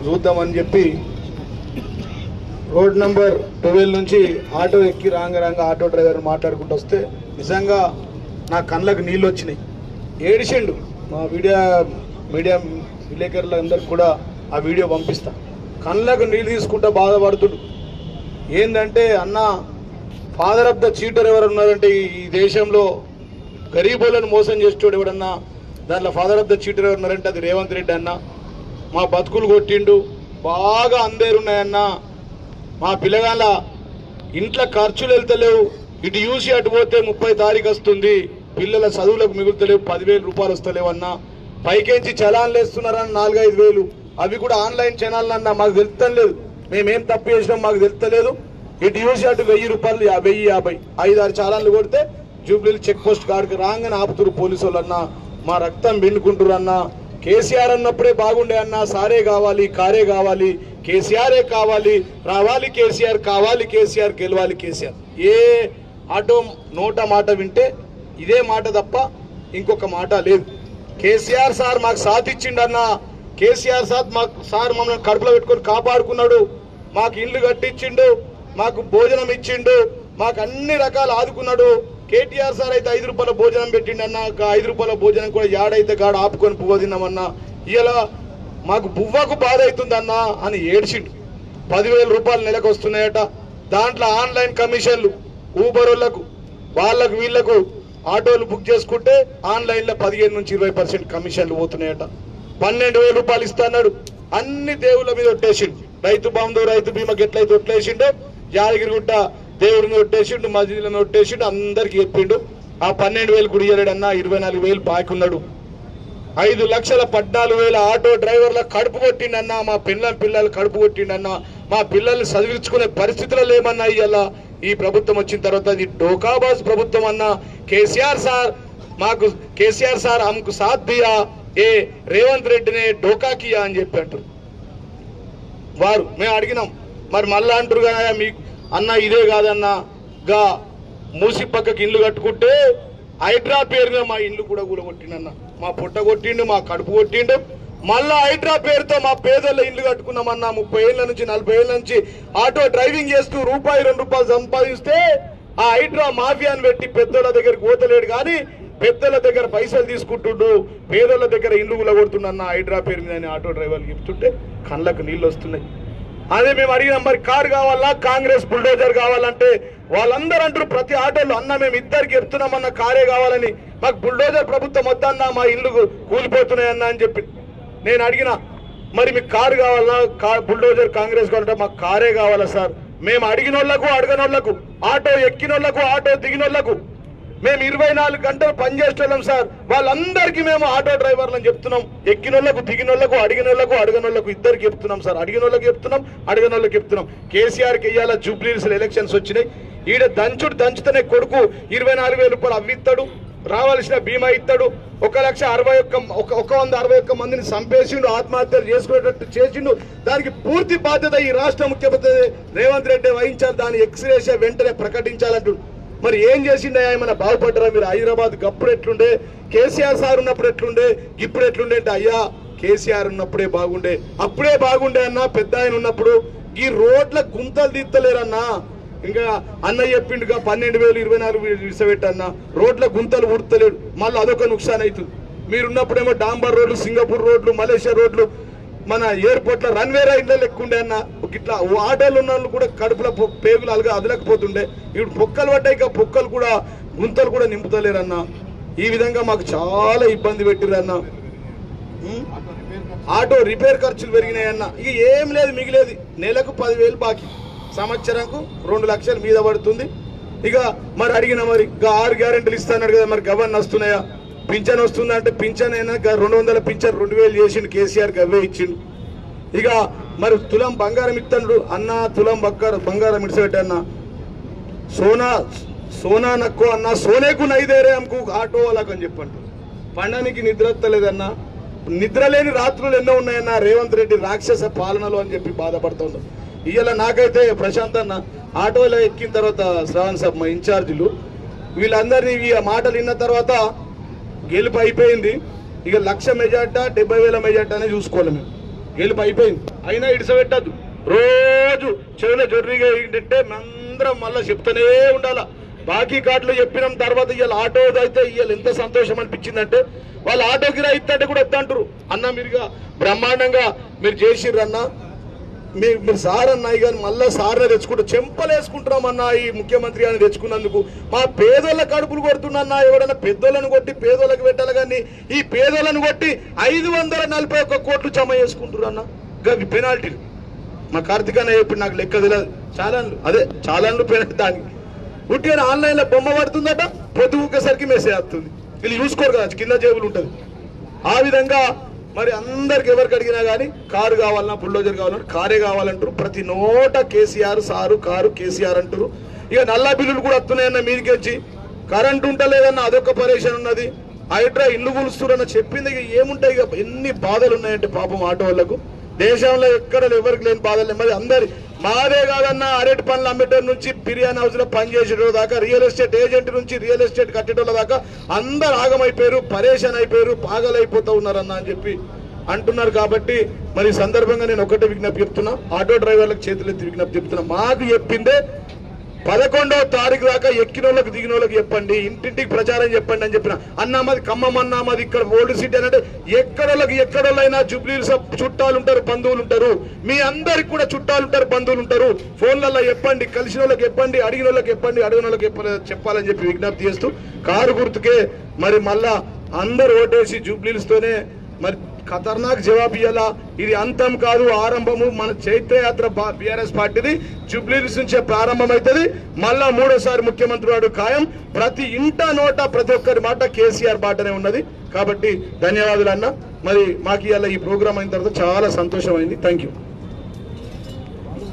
చూద్దామని చెప్పి road number 12 నుంచి ఆటో ఎక్కి రాంగ ఆటో డ్రైవర్ మాట్లాడుకుంటూ వస్తే నిజంగా నా కళ్ళకు నీళ్ళు వచ్చినాయి. ఏడిచిండు. మా మీడియా విలేకరులందరికీ కూడా ఆ వీడియో పంపిస్తా. కళ్ళకు నీళ్ళు తీసుకుంటా బాధపడుతుడు. ఏంటంటే అన్న, ఫాదర్ ఆఫ్ ద చీటర్ ఎవరు ఉన్నారంటే ఈ దేశంలో గరీబులను మోసం చేసేవాడు ఎవడన్నా దాంట్లో ఫాదర్ ఆఫ్ ద చీటర్ ఎవరు ఉన్నారంటే అది రేవంత్ రెడ్డి అన్న. మా బతుకులు కొట్టిండు, బాగా అందేరున్నాయన్న. మా పిల్లగాళ్ళ ఇంట్లో ఖర్చులు వెళ్తలేవు, ఇటు చూసి అటు పోతే 30 తారీఖు వస్తుంది, పిల్లల చదువులకు మిగులుతలేవు, 10,000 రూపాయలు వస్తలేవన్నా. పైకేంచి చలాన్లు వేస్తున్నారన్న 4-5 వేలు, అవి కూడా ఆన్లైన్ ఛానల్ అన్న. మాకు తెలుస్తలేదు, మేమేం తప్పు చేసినాం మాకు తెలుస్తలేదు. ఇటు చూసి అటు 1000 రూపాయలు, 1050 5-6 చలాన్లు కొడితే జూబ్లీ చెక్ పోస్ట్ కాడికి రాగానే ఆపుతురు పోలీసు వాళ్ళన్నా. మా రక్తం పిండుకుంటురన్నా. కేసీఆర్ అన్నప్పుడే బాగుండే అన్న. సారే కావాలి, కారే కావాలి, కేసీఆరే కావాలి, రావాలి కేసీఆర్, కావాలి కేసీఆర్, గెలవాలి కేసీఆర్. ఏ ఆటో నోట మాట వింటే ఇదే మాట తప్ప ఇంకొక మాట లేదు. కేసీఆర్ సార్ మాకు సాథ్ ఇచ్చిండన్న. కేసీఆర్ సార్ మమ్మల్ని కడుపులో పెట్టుకొని కాపాడుకున్నాడు. మాకు ఇల్లు కట్టించిండు, మాకు భోజనం ఇచ్చిండు, మాకు అన్ని రకాలు ఆదుకున్నాడు. కేటీఆర్ సార్ అయితే 5 రూపాయల భోజనం పెట్టిండన్న. 5 రూపాయల భోజనం కూడా యాడైతే గాడ ఆపుకొని పువ్వ తిన్నామన్నా. ఇలా మాకు బువ్వకు బాధ అవుతుందన్నా అని ఏడ్చిండు. 10,000 రూపాయలు నెలకు వస్తున్నాయట. దాంట్లో ఆన్లైన్ కమిషన్లు ఊబర్ వాళ్ళకు వీళ్లకు ఆటోలు బుక్ చేసుకుంటే ఆన్లైన్లో 15 నుంచి 20% కమిషన్లు పోతున్నాయట. 12,000 రూపాయలు ఇస్తున్నాడు. అన్ని దేవుళ్ళ మీద ఒట్టేసిండు. రైతు బంధు, రైతు బీమాకి ఎట్లయితే ఒట్లేసిండో యాదగిరిగుట్ట దేవుడి మీద ఒట్టేసిండు, మసీదుల మీద ఒట్టేసిండు, అందరికి చెప్పిండు. ఆ 12,000 కూడా ఇయ్యలేడన్నా. 24,000 బాకీ ఉన్నాడు. 5,14,000 ఆటో డ్రైవర్ల కడుపు కొట్టిండన్నా. మా పిల్లలు కడుపు కొట్టిండన్నా. మా పిల్లల్ని చదివించుకునే పరిస్థితులు లేమన్నా. ఇవాళ ఈ ప్రభుత్వం వచ్చిన తర్వాత ఇది డోకాబాజ్ ప్రభుత్వం అన్నా. కేసీఆర్ సార్ హమ్కు సాథ్ దియా, ఏ రేవంత్ రెడ్డినే డోకా కియా అని చెప్పి అంటారు వారు. మేము అడిగినాం, మరి మళ్ళా అంటారు కదా మీకు అన్న ఇదే కాదన్నా, గా మూసి పక్కకి ఇల్లు కట్టుకుంటే హైడ్రా పేరుగా మా ఇల్లు కూడా కొట్టిండన్న. మా పుట్ట కొట్టిండు, మా కడుపు కొట్టిండు. మళ్ళా హైడ్రా పేరుతో మా పేదోళ్ళ ఇల్లు కట్టుకున్నామన్నా. 30 ఏళ్ళ నుంచి 40 ఏళ్ళ నుంచి ఆటో డ్రైవింగ్ చేస్తూ ₹1-2 సంపాదిస్తే ఆ హైడ్రా మాఫియాని పెట్టి పెద్దోళ్ళ దగ్గరికి పోతలేడు కానీ పెద్దల దగ్గర పైసలు తీసుకుంటుండు, పేదోళ్ళ దగ్గర ఇల్లు కొడుతుండన్న. హైడ్రా పేరు మీద ఆటో డ్రైవర్లు చెప్తుంటే కళ్ళకు నీళ్ళు వస్తున్నాయి. అదే మేము అడిగినాం, మరి కారు కావాలా, కాంగ్రెస్ బుల్డోజర్ కావాలంటే వాళ్ళందరూ అంటారు ప్రతి ఆటోలో, అన్న మేము ఇద్దరికి చెప్తున్నామన్న కారే కావాలని. మాకు బుల్డోజర్ ప్రభుత్వం వద్దన్నా, మా ఇల్లు కూలిపోతున్నాయన్నా అని చెప్పి నేను అడిగినా, మరి మీకు కారు కావాలా, బుల్డోజర్ కాంగ్రెస్ కావాలంటే మాకు కారే కావాలా సార్. మేము అడిగినోళ్లకు, అడగనోళ్లకు, ఆటో ఎక్కినోళ్లకు, ఆటో దిగినోళ్లకు మేము 24 గంటలు పనిచేస్తున్నాం సార్. వాళ్ళందరికీ మేము ఆటో డ్రైవర్లను చెప్తున్నాం. ఎక్కినోళ్లకు, దిగినోళ్లకు, అడిగినోళ్లకు, అడగనోళ్లకు ఇద్దరికి చెప్తున్నాం సార్. అడిగినోళ్ళకి చెప్తున్నాం, అడగనోళ్ళకి చెప్తున్నాం. కేసీఆర్కి ఇయ్యాల జూబ్లీస్ ఎలక్షన్స్ వచ్చినాయి. ఈడ దంచుతనే కొడుకు 24,000 రూపాయలు అవ్విస్తాడు, రావాల్సిన బీమా ఇస్తాడు. 161 మందిని చంపేసిండు, ఆత్మహత్యలు చేసుకునేటట్టు చేసిండు. దానికి పూర్తి బాధ్యత ఈ రాష్ట్ర ముఖ్యమంత్రి రేవంత్ రెడ్డి వహించాలి. దాన్ని ఎక్స్రేష వెంటనే ప్రకటించాలంటు. మరి ఏం చేసిండే? ఏమైనా బాగుపడ్డారా మీరు? హైదరాబాద్ గప్పుడు ఎట్లుండే, కేసీఆర్ సార్ ఉన్నప్పుడు ఎట్లుండే, ఇప్పుడు ఎట్లుండే అంటే అయ్యా కేసీఆర్ ఉన్నప్పుడే బాగుండే, అప్పుడే బాగుండే అన్న. పెద్ద ఆయన ఉన్నప్పుడు ఈ రోడ్ల గుంతలు తీస్తలేరన్నా. ఇంకా అన్నయ్య చెప్పిండుగా 12,000 24,000 ఇసబెట్టన్న. రోడ్ల గుంతలు ఊడతలేడు, మళ్ళీ అదొక నుక్సాన్ అవుతుంది. మీరున్నప్పుడేమో డాంబర్ రోడ్లు, సింగపూర్ రోడ్లు, మలేషియా రోడ్లు, మన ఎయిర్పోర్ట్లో రన్వే రైడ్లో లెక్కుండే అన్న. ఇట్లా ఆటోలు ఉన్న వాళ్ళు కూడా కడుపులో పేగులు అదలకపోతుండే. ఇప్పుడు పొక్కలు పడ్డాయి, పొక్కలు కూడా గుంతలు కూడా నింపుతలేరన్న. ఈ విధంగా మాకు చాలా ఇబ్బంది పెట్టిరన్న. ఆటో రిపేర్ ఖర్చులు పెరిగినాయన్న. ఇక ఏం లేదు, మిగిలేదు నెలకు 10,000 బాకీ, సంవత్సరంకు 2 లక్షలు మీద పడుతుంది. ఇక మరి అడిగిన, మరి 6 గ్యారెంటీలు ఇస్తాడు కదా, మరి గవర్న వస్తున్నాయా, పింఛన్ వస్తుందా అంటే పింఛన్ అయినా 200 పింఛన్ 2,000 చేసిండు కేసీఆర్, గవ్వే ఇచ్చిండు. ఇక మరి తులం బంగారం ఇస్తాడు అన్న. తులం బంగారం ఇడిచిపెట్టన్న. సోనా నక్కో అన్న, సోనేకు నైదేరే అమ్కు ఆటో వాళ్ళకు అని చెప్పంటారు. పండానికి నిద్ర వస్తలేదన్న. నిద్ర లేని రాత్రులు ఎన్నో ఉన్నాయన్న రేవంత్ రెడ్డి రాక్షస పాలనలో అని చెప్పి బాధపడుతుంది. ఇవాళ నాకైతే ప్రశాంత్ అన్న ఆటోలో ఎక్కిన తర్వాత శ్రావణ్ సాబ్ మా ఇన్ఛార్జీలు వీళ్ళందరినీ ఈ మాటలు విన్న తర్వాత గెలుపు అయిపోయింది. ఇక 1,00,000 మెజార్టీ 70,000 మెజార్టీ అనేది చూసుకోవాలి మేము. గెలుపు అయిపోయింది. అయినా ఇడిసబెట్టద్దు, రోజు చెవుల జొర్రిగా ఏంటంటే అందరం మళ్ళీ చెప్తూనే ఉండాలా. బాకీ కార్డులు చెప్పిన తర్వాత ఇవాళ ఆటో అయితే ఇవాళ ఎంత సంతోషం అనిపించిందంటే వాళ్ళు ఆటో కిరా ఇస్తుంటే కూడా వద్దంటారు. అన్న మీరుగా బ్రహ్మాండంగా మీరు చేసిర్రన్నా, మీరు సార్ అన్నాయి కానీ మళ్ళీ సార్నే తెచ్చుకుంటూ చెంపలేసుకుంటున్నామన్నా ఈ ముఖ్యమంత్రి అని తెచ్చుకున్నందుకు. మా పేదోళ్ళ కడుపులు కొడుతున్నా, ఎవరైనా పెద్దోళ్ళను కొట్టి పేదోళ్ళకి పెట్టాలి కానీ ఈ పేదోళ్ళను కొట్టి 541 కోట్లు జమ చేసుకుంటున్నా గవి పెనాల్టీలు. మా కార్తీక్ అన్న ఇప్పుడు నాకు లెక్క తెలియదు, చాలాన్లు పెనాల్టీ దానికి ఉట్టిగా ఆన్లైన్లో బొమ్మ పడుతుందట, పొద్దు ఒక్కసారికి మెసేజ్ వస్తుంది. వీళ్ళు చూసుకోరు కదా, కింద జేబులు ఉంటుంది. ఆ విధంగా మరి అందరికి ఎవరికి అడిగినా కానీ కారు కావాలన్నా బుల్డోజర్ కావాలన్నా కారే కావాలంటారు. ప్రతి నోట కేసీఆర్ సారు కారు కేసీఆర్ అంటారు. ఇక నల్ల బిల్లులు కూడా వస్తున్నాయన్న మీదికి వచ్చి, కరెంట్ ఉంటలేదన్న అదొక పరేషన్ ఉన్నది, హైడ్రా ఇల్లు కూలుస్తురన్న చెప్పింది. ఇక ఏముంటాయి, ఇక ఎన్ని బాధలు ఉన్నాయంటే పాపం ఆటో వాళ్ళకు. దేశంలో ఎక్కడ ఎవరికి లేని బాధలు మరి అందరి మాదే కాదన్న అరటి పండ్లు అమ్మేటోళ్ళ నుంచి బిర్యానీ హౌస్ లో పనిచేసేటోళ్ళ దాకా, రియల్ ఎస్టేట్ ఏజెంట్ నుంచి రియల్ ఎస్టేట్ కట్టేటోళ్ళ దాకా అందరు ఆగమైపోయారు, పరేషన్ అయిపోయారు, పాగలైపోతూ ఉన్నారన్న అని చెప్పి అంటున్నారు. కాబట్టి మరి సందర్భంగా నేను ఒకటే విజ్ఞప్తి చెప్తున్నా, ఆటో డ్రైవర్లకు చేతులెత్తి విజ్ఞప్తి చెప్తున్నా. మాకు చెప్పిందే 11వ తారీఖు దాకా ఎక్కినోళ్ళకి దిగినోళ్ళకి చెప్పండి, ఇంటింటికి ప్రచారం చెప్పండి అని చెప్పిన. అన్నా మాది ఖమ్మం, అన్నా మాది ఇక్కడ ఓల్డ్ సిటీ అంటే ఎక్కడోళ్ళైనా జూబ్లీహిల్స్ చుట్టాలు ఉంటారు, బంధువులు ఉంటారు. మీ అందరికి కూడా చుట్టాలు ఉంటారు, బంధువులు ఉంటారు. ఫోన్లలో చెప్పండి, కలిసిన వాళ్ళకి చెప్పండి, అడిగిన వాళ్ళకి చెప్పండి, అడిగిన వాళ్ళకి చెప్పాలని చెప్పి విజ్ఞప్తి చేస్తూ కారు గుర్తుకే మరి మళ్ళా అందరు ఓటేసి జూబ్లీహిల్స్ తోనే మరి ఖతర్నాక్ జవాబు ఇయ్యాలా. ఇది అంతం కాదు, ఆరంభము. మన చైత్రయాత్ర బీఆర్ఎస్ పార్టీది జూబ్లీహిల్స్ నుంచే ప్రారంభమవుతుంది. మళ్ళా 3వ ముఖ్యమంత్రి వాడు ఖాయం. ప్రతి ఇంట నోట ప్రతి ఒక్కరి మాట కేసీఆర్ బాటనే ఉన్నది. కాబట్టి ధన్యవాదాలు అన్న. మరి మాకు ఇవాళ ఈ ప్రోగ్రాం అయిన తర్వాత చాలా సంతోషమైంది. Thank you.